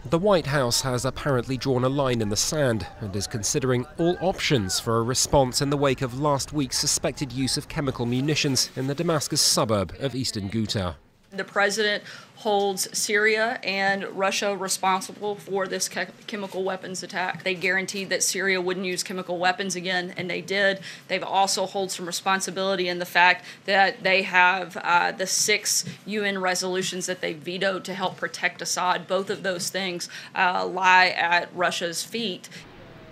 The White House has apparently drawn a line in the sand and is considering all options for a response in the wake of last week's suspected use of chemical munitions in the Damascus suburb of eastern Ghouta. The president holds Syria and Russia responsible for this chemical weapons attack. They guaranteed that Syria wouldn't use chemical weapons again, and they did. They've also hold some responsibility in the fact that they have the 6 UN resolutions that they vetoed to help protect Assad. Both of those things lie at Russia's feet.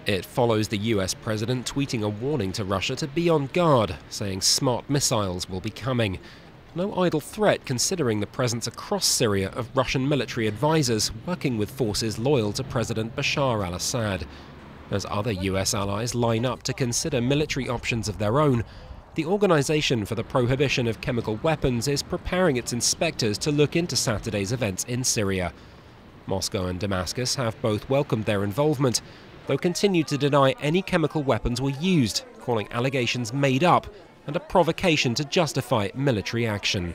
It follows the US president tweeting a warning to Russia to be on guard, saying smart missiles will be coming. No idle threat considering the presence across Syria of Russian military advisors working with forces loyal to President Bashar al-Assad. As other US allies line up to consider military options of their own, the Organization for the Prohibition of Chemical Weapons is preparing its inspectors to look into Saturday's events in Syria. Moscow and Damascus have both welcomed their involvement, though continue to deny any chemical weapons were used, calling allegations made up and a provocation to justify military action.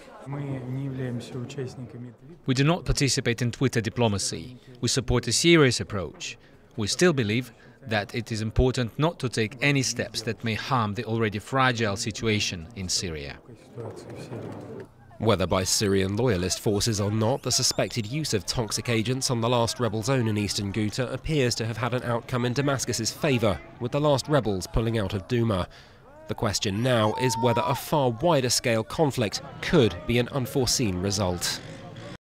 We do not participate in Twitter diplomacy. We support a serious approach. We still believe that it is important not to take any steps that may harm the already fragile situation in Syria. Whether by Syrian loyalist forces or not, the suspected use of toxic agents on the last rebel zone in eastern Ghouta appears to have had an outcome in Damascus's favour, with the last rebels pulling out of Douma. The question now is whether a far wider scale conflict could be an unforeseen result.